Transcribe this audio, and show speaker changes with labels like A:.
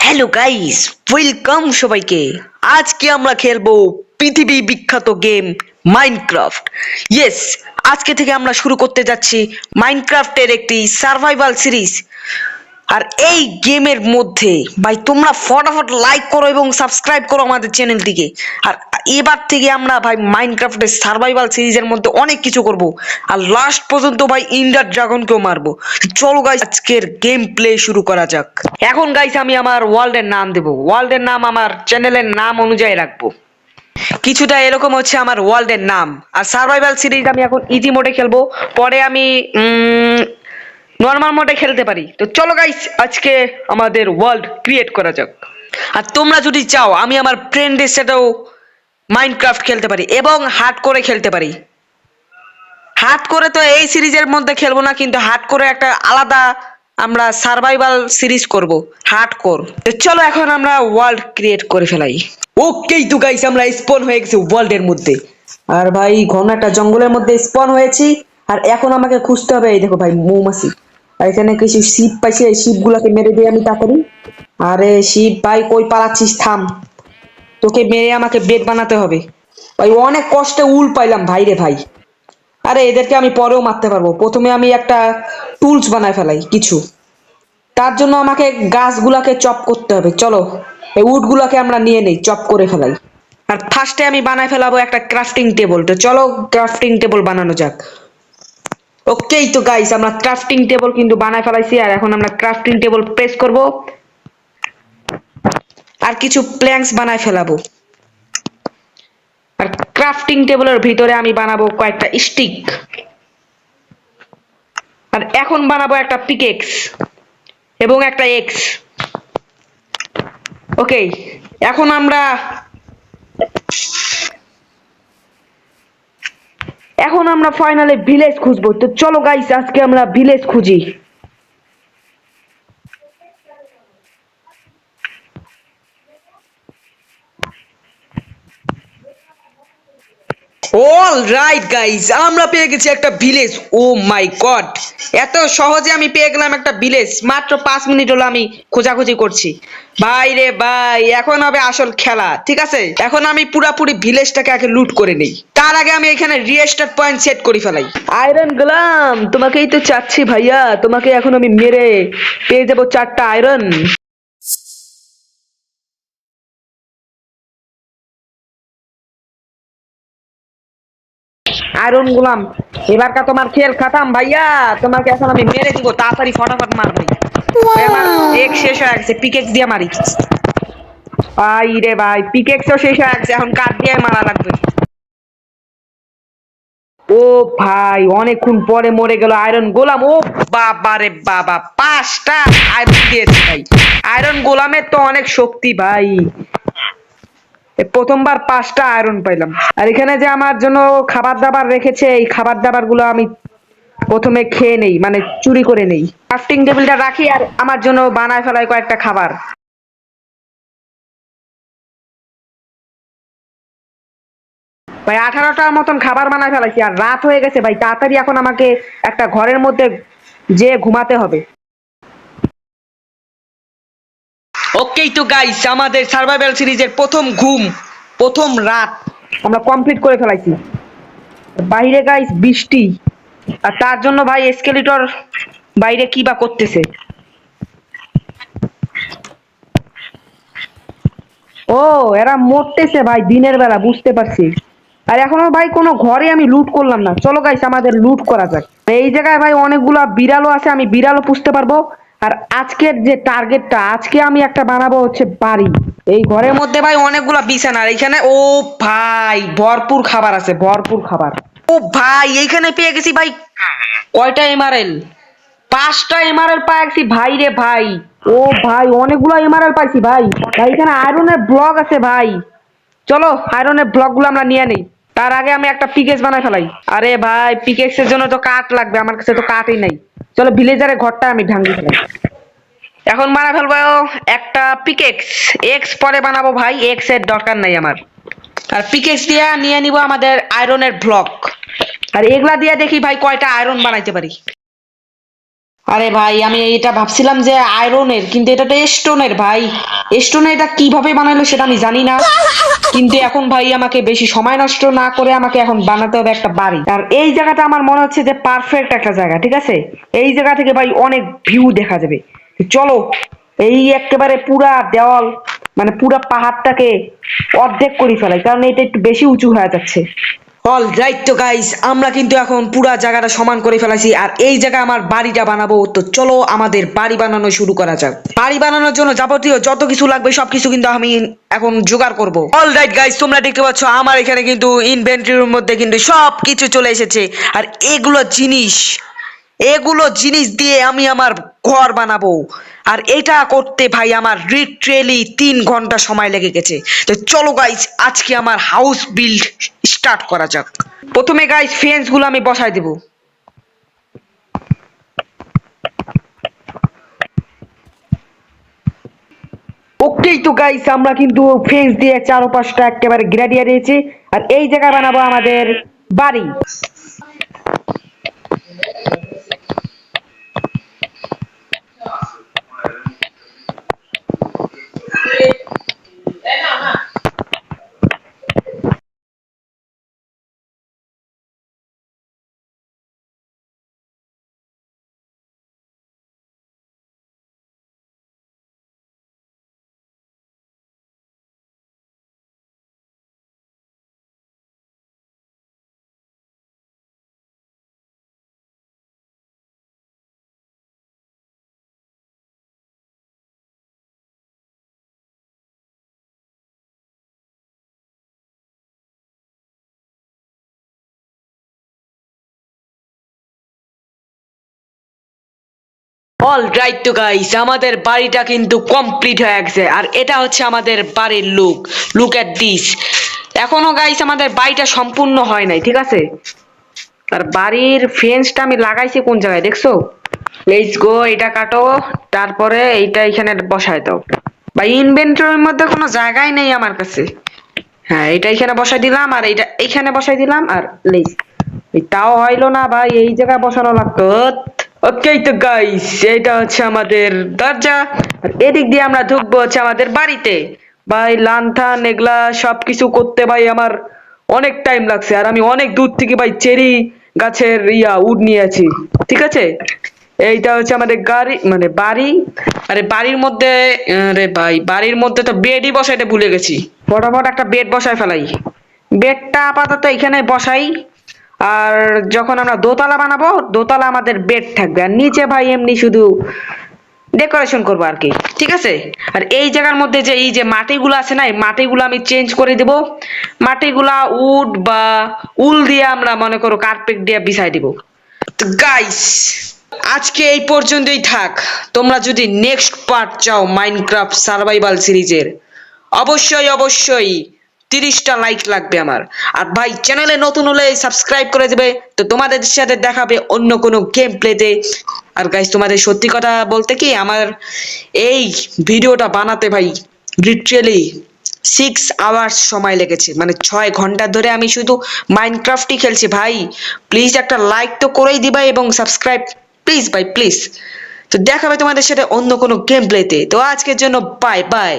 A: Hello guys, welcome সবাইকে। আজকে আমরা খেলবো পৃথিবী বিখ্যাত গেম মাইনক্রাফট। ইয়েস, আজকে থেকে আমরা শুরু করতে যাচ্ছি মাইনক্রাফটের একটি সার্ভাইভাল সিরিজ। আর এই গেমের মধ্যে ভাই তোমরা ফটাফট লাইক করো এবং সাবস্ক্রাইব করো আমাদের চ্যানেলটিকে। আর এবার থেকে আমরা ভাই মাইনক্রাফটের সার্ভাইভাল সিরিজের মধ্যে অনেক কিছু করব, আর লাস্ট পর্যন্ত ভাই ইন্ডার ড্রাগনকেও মারবো। চলো গাইস, আজকের গেম প্লে শুরু করা যাক। এখন গাইস আমি আমার ওয়ার্ল্ডের নাম দেবো, ওয়ার্ল্ডের নাম আমার চ্যানেলের নাম অনুযায়ী রাখবো। কিছুটা এরকম হচ্ছে আমার ওয়ার্ল্ডের নাম। আর সার্ভাইভাল সিরিজ আমি এখন ইজি মোডে খেলবো, পরে আমি নর্মাল মোডে খেলতে পারি। তো চলো গাইস, আজকে আমাদের ওয়ার্ল্ড ক্রিয়েট করা যাক। আর তোমরা যদি চাও আমি আমার ফ্রেন্ডদের সাথেও মাইনক্রাফট খেলতে পারি এবং হার্ড করে খেলতে পারি। হার্ড করে তো এই সিরিজের মধ্যে খেলবো না, কিন্তু হার্ড করে একটা আলাদা আমরা সার্ভাইভাল সিরিজ করব, হার্ড কোর। চলো এখন আমরা ওয়ার্ল্ড ক্রিয়েট করে ফেলাই। ওকেই তো গাইস, আমরা স্পন হয়ে গেছি ওয়ার্ল্ডের মধ্যে। আর ভাই ঘন একটা জঙ্গলের মধ্যে স্পন হয়েছি। আর এখন আমাকে খুঁজতে হবে, এই দেখো ভাই মৌমাছি। আর এখানে কিছু শিপ পাইছি, এই শিপ গুলাকে মেরে দিই আমি তাড়াতাড়ি। আরে শিপ ভাই কই পালাচ্ছিস, থাম, তোকে মেরে আমাকে বেড বানাতে হবে। ভাই অনেক কষ্টে উল পাইলাম ভাই রে ভাই। আরে এদেরকে আমি পরেও মারতে পারবো, প্রথমে আমি একটা টুলস বানায় ফেলাই কিছু। তার জন্য আমাকে গাছগুলাকে চপ করতে হবে। চলো এই উড গুলাকে আমরা নিয়ে নেই, চপ করে ফেলাই। আর ফার্স্টে আমি বানায় ফেলাবো একটা ক্রাফটিং টেবল। তো চলো ক্রাফটিং টেবল বানানো যাক। ওকেই তো গাইস, আমরা ক্রাফটিং টেবল কিন্তু বানায় ফেলাইছি। আর এখন আমরা ক্রাফটিং টেবল প্রেস করব আর কিছু প্ল্যাঙ্কস বানায় ফেলাবো। আর ক্রাফটিং টেবলের ভিতরে আমি বানাবো কয়েকটা স্টিক। আর এখন বানাবো একটা পিকেক্স এবং একটা এক্স। ওকে, এখন আমরা ফাইনালি ভিলেজ খুঁজবো। তো চলো গাইস, আজকে আমরা ভিলেজ খুঁজি। অল রাইট গাইস, আমরা পেয়ে গেছি একটা ভিলেজ। ও মাই গড, এত সহজে আমি পেয়ে গেলাম একটা ভিলেজ। মাত্র 5 মিনিট হলো আমি খোঁজাখুঁজি করছি। ভাই রে ভাই, এখন হবে আসল খেলা। ঠিক আছে, এখন আমি পুরাপুরি ভিলেজটাকে আগে লুট করে নেই। তার আগে আমি এখানে রিস্টার্ট পয়েন্ট সেট করে ফেলাই। আয়রন গোলাম, তোমাকেই তো চাচ্ছি ভাইয়া। তোমাকে এখন আমি মেরে পেয়ে যাবো 4টা আয়রন। আয়রন গোলাম, এবারকার তোমার খেল খাতাম ভাইয়া। তোমাকে এখন আমি মেরে দিব, তাড়াতাড়ি ফটাফট মার ভাই। ভাই আমার এক শেষ হয়ে গেছে, পিকেক্স দিয়ে মারি। ভাই রে ভাই, পিকেক্সও শেষ হয়ে গেছে, এখন কাঠ দিয়ে মারা লাগবে। ও ভাই, অনেকক্ষণ পরে মরে গেল আয়রন গোলাম। ও বাবা রে বাবা, 5টা আয়রন দিয়েছে ভাই। আয়রন গোলামের তো অনেক শক্তি ভাই। প্রথমবার 5টা আয়রন পাইলাম। আর এখানে যে আমার জন্য খাবার দাবার রেখেছে, এই খাবার দাবার গুলো আমি প্রথমে খেয়ে নেই, মানে চুরি করে নেই। ক্রাফটিং টেবিলটা রাখি আর আমার জন্য বানায় ফেলাই কয়েকটা খাবার। ভাই 18টার মতন খাবার বানায় ফেলাইছি, আর রাত হয়ে গেছে ভাই। তাড়াতাড়ি এখন আমাকে একটা ঘরের মধ্যে যে ঘুমাতে হবে। ওকেই তো গাইস, আমাদের সার্ভাইভাল সিরিজের প্রথম ঘুম, প্রথম রাত আমরা কমপ্লিট করে ফেলাইছি। বাইরে গাইস বৃষ্টি, আর তার জন্য ভাই এসকেলেটর বাইরে কি বা করতেছে। ও, এরা মরতেছে ভাই দিনের বেলা, বুঝতে পারছি। আর এখনো ভাই কোনো ঘরে আমি লুট করলাম না। চলো গাইস, আমাদের লুট করা যাক। এই জায়গায় ভাই অনেকগুলা বিড়ালও আছে, আমি বিড়ালও পুষতে পারবো। আর আজকের যে টার্গেটটা, আজকে আমি একটা বানাবো হচ্ছে বাড়ি। এই ঘরের মধ্যে ভাই অনেকগুলা বিছানা। আর এইখানে ও ভাই ভরপুর খাবার আছে, ভরপুর খাবার। ও ভাই, এইখানে পেয়ে গেছি ভাই কয়টা এমআরএল, 5টা এমআরএল পাই গেছি ভাই রে ভাই। ও ভাই, অনেকগুলো এমআরএল পাইছি ভাই। ভাই এখানে আয়রনের ব্লক আছে ভাই। চলো আয়রনের ব্লক গুলো আমরা নিয়ে নেই। তার আগে আমি একটা পিকেক্স বানাই ফেলাই। আরে ভাই, পিকেক্স এর জন্য তো কাঠ লাগবে, আমার কাছে তো কাঠই নাই। চলো ভিলেজারের ঘরটা আমি ভাঙি ফেলাই। এখন বানা ফেলবো একটা পিকেক্স। এক্স পরে বানাবো ভাই, এক্স এর দরকার নাই আমার। আর পিকেক্স দিয়ে নিয়ে নিব আমাদের আয়রনের ব্লক। আর এগুলা দিয়ে দেখি ভাই কয়টা আয়রন বানাইতে পারি। আরে ভাই আমি এটা ভাবছিলাম যে আয়রনের, কিন্তু এটা তো স্টোনের ভাই। স্টোনে এটা কিভাবে বানালো সেটা আমি জানি না, কিন্তু এখন ভাই আমাকে বেশি সময় নষ্ট না করে আমাকে এখন বানাতে হবে একটা বাড়ি। আর এই জায়গাটা আমার মনে হচ্ছে যে পারফেক্ট একটা জায়গা, ঠিক আছে। এই জায়গা থেকে ভাই অনেক ভিউ দেখা যাবে। চলো এই একেবারে পুরা দেওয়াল, মানে পুরা পাহাড়টাকে অর্ধেক করে ফেলাই, কারণ এটা একটু বেশি উঁচু হয়ে যাচ্ছে। অল রাইট, তো গাইস আমরা কিন্তু এখন পুরা জায়গাটা সমান করে ফেলাইছি, আর এই জায়গায় আমার বাড়িটা বানাবো। তো চলো আমাদের বাড়ি বানানো শুরু করা যাক। বাড়ি বানানোর জন্য যাবতীয় যত কিছু লাগবে সবকিছু কিন্তু আমি এখন জোগাড় করব। অল রাইট গাইস, তোমরা দেখতে পাচ্ছ আমার এখানে কিন্তু ইনভেন্টরির মধ্যে কিন্তু সব কিছু চলে এসেছে। আর এগুলো জিনিস দিয়ে আমি আমার ঘর বানাবো। আর এটা করতে ভাই আমার লিটারেলি 3 ঘন্টা সময় লেগে গেছে। তো চলো গাইস আজকে আমার হাউস বিল্ড স্টার্ট করা যাক। প্রথমে গাইস ফেন্স গুলো আমি বসাই দেব। ওকেই, তো গাইস আমরা কিন্তু ফেন্স দিয়ে চারপাশটা একেবারে ঘিরা দিয়ে দিয়েছি। আর এই জায়গায় বানাবো আমাদের বাড়ি। অল রাইট, তো গাইস আমাদের বাড়িটা কিন্তু কমপ্লিট হয়ে গেছে। আর এটা হচ্ছে আমাদের বাড়ির লুক। Look at this. এখনো গাইস আমাদের বাড়িটা সম্পূর্ণ হয় নাই, ঠিক আছে। আর বাড়ির ফেন্সটা আমি লাগাইছি কোন জায়গায় দেখছো? লেটস গো, এটা কাটো, তারপরে এইটা এখানে বসায় দাও। ভাই ইনভেন্টরির মধ্যে কোনো জায়গাই নেই আমার কাছে। হ্যাঁ, এটা এখানে বসাই দিলাম, আর এইটা এখানে বসাই দিলাম, আর লেস তাও হইলো না ভাই, এই জায়গায় বসানো লাগতো। ওকে, তো গাইস এটা হচ্ছে আমাদের দরজা। আর এদিক দিয়ে আমরা ঢুকবো হচ্ছে আমাদের বাড়িতে। ভাই লান্থান এগুলা সবকিছু করতে ভাই আমার অনেক টাইম লাগছে, আর আমি অনেক দূর থেকে ভাই চেরি গাছের উড নিয়েছি, ঠিক আছে। এইটা হচ্ছে আমাদের গাড়ি মানে বাড়ি। আরে বাড়ির মধ্যে, আরে ভাই বাড়ির মধ্যে তো বেডই বসাইতে ভুলে গেছি। ফটাফট একটা বেড বসাই ফেলাই। বেডটা আপাতত এখানে বসাই। আর যখন আমরা দোতলা বানাবো, দোতলা আমাদের বেড থাকবে, আর নিচে ভাই এমনি শুধু ডেকোরেশন করবো আর কি, ঠিক আছে। আর এই জায়গার মধ্যে যে এই যে মাটিগুলো আছে না, এই মাটিগুলো আমি চেঞ্জ করে দিব। মাটিগুলা উড বা উল দিয়ে আমরা মনে করো কার্পেট দিয়ে বিছাই দিব। তো গাইস আজকে এই পর্যন্তই থাক। তোমরা যদি নেক্সট পার্ট চাও মাইনক্রাফট সার্ভাইভাল সিরিজের, অবশ্যই অবশ্যই 30টা লাইক লাগবে আমার। আর ভাই চ্যানেলে নতুন হলে সাবস্ক্রাইব করে দেবে। তো তোমাদের সাথে দেখাবে অন্য কোনো গেম প্লেতে। আর গাইস তোমাদের সত্যি কথা বলতে কি, আমার এই ভিডিওটা বানাতে ভাই লিটারালি 6 আওয়ার্স সময় লেগেছে, মানে 6 ঘন্টা ধরে আমি শুধু মাইনক্রাফটই খেলছি ভাই। প্লিজ একটা লাইক তো করেই দিবা, এবং সাবস্ক্রাইব প্লিজ ভাই প্লিজ। তো দেখাবে তোমাদের সাথে অন্য কোনো গেম প্লেতে। তো আজকের জন্য বাই বাই।